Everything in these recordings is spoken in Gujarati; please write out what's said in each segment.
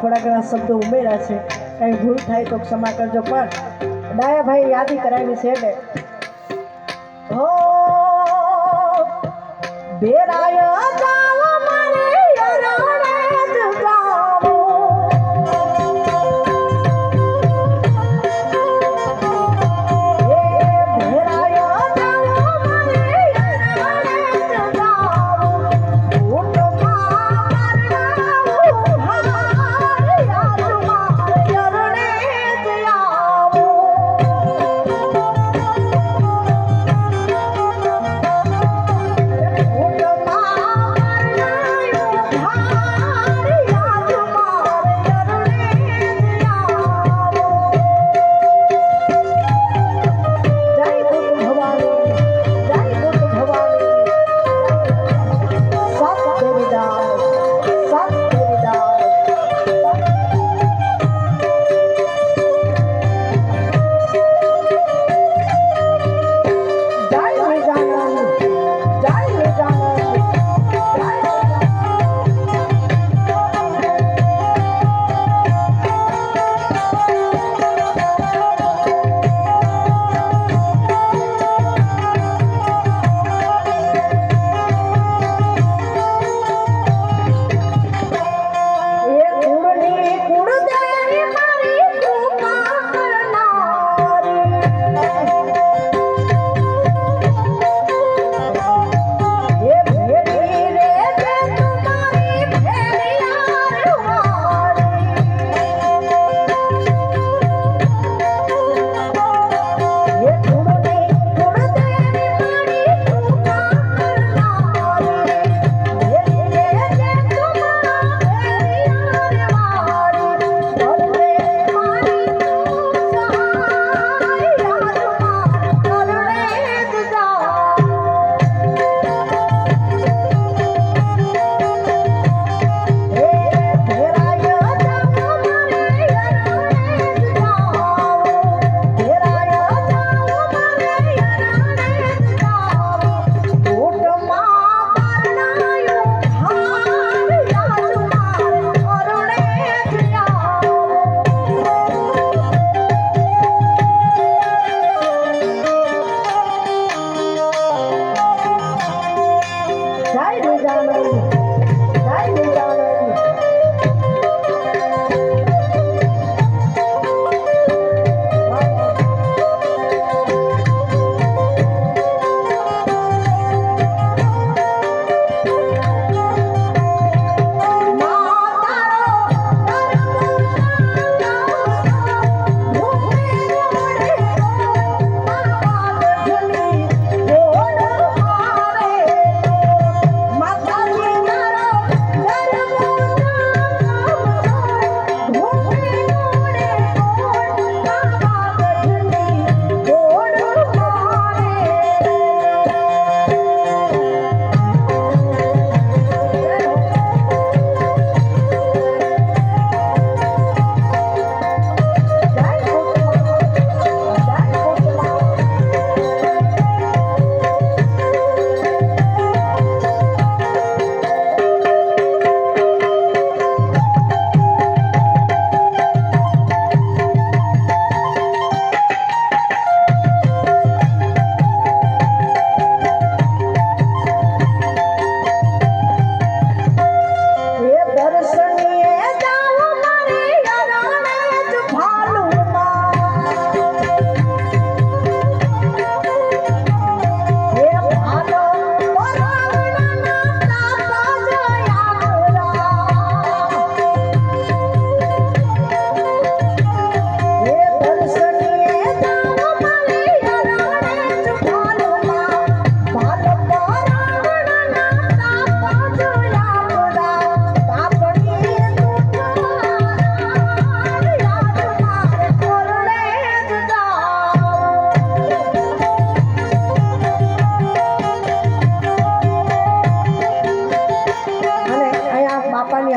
થોડા ઘણા શબ્દો ઉમેર્યા છે, કંઈ ભૂલ થાય તો ક્ષમા કરજો, પણ ડાયાભાઈ યાદી કરાવી છે એટલે હો બેરાય જાવ મારે યરાણે જ જાવો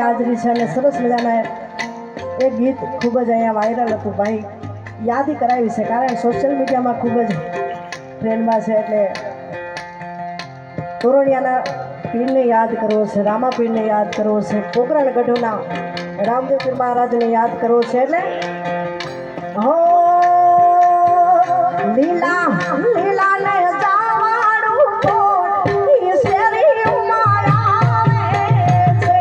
હાજરી છે અને સરસ મજાના એક ગીત ખૂબ જ અહીંયા વાયરલ હતું, ભાઈ યાદી કરાવી છે, કારણ સોશિયલ મીડિયામાં ખૂબ જ ટ્રેન્ડમાં છે. એટલે તોરણિયાના પીરને યાદ કરવો છે, રામા પીરને યાદ કરવો છે, કોકરણ ગઢોના રામદેવપીર મહારાજને યાદ કરવો છે એટલે હો લીલા લીલા ને જાવાડું કોટ ઈ શેરી ઉમારાવે છે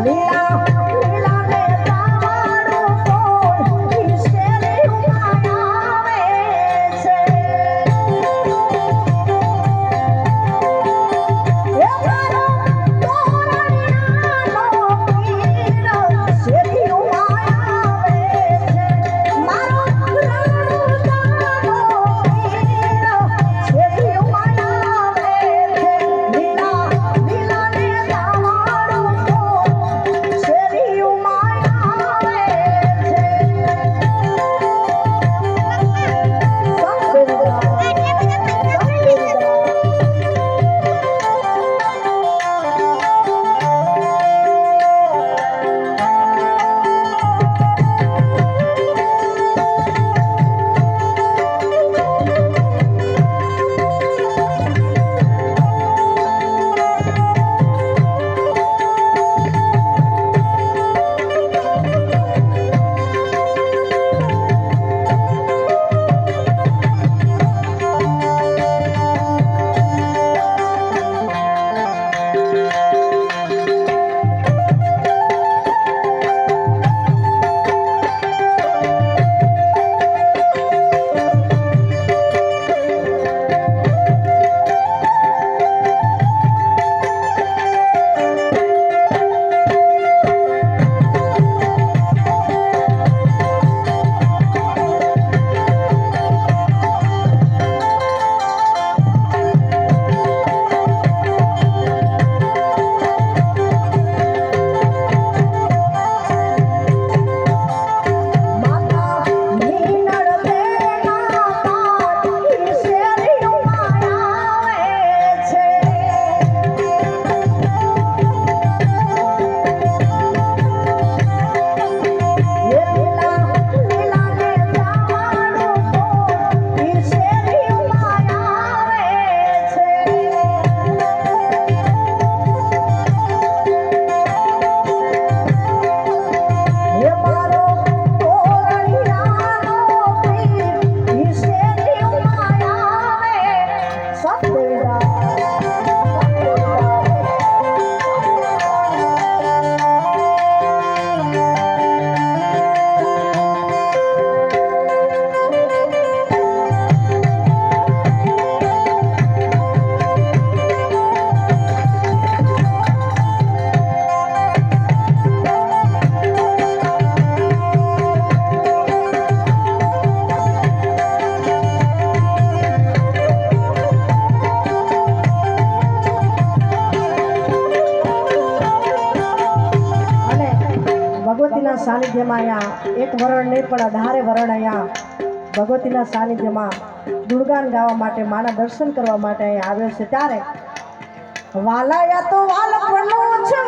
લીલા લીલા ને જાવાડું કોટ ઈ શેરી ઉમારાવે છે એ મારો તોરણિયાનો પીર શેરી ઉમારાવે છે મારો રાણુદાનો પીર શેરી ઉમારાવે છે લીલા લીલા ને જાવાડું કોટ શેરી ઉમારાવે છે ભગવતીના સાનિધ્યમાં અહીંયા એક વરણ નહીં પણ 18 વરણ અહીંયા ભગવતીના સાનિધ્યમાં ગુણગાન ગાવા માટે માના દર્શન કરવા માટે અહીંયા આવ્યો છે ત્યારે વાલાયા તો વાલપણું છે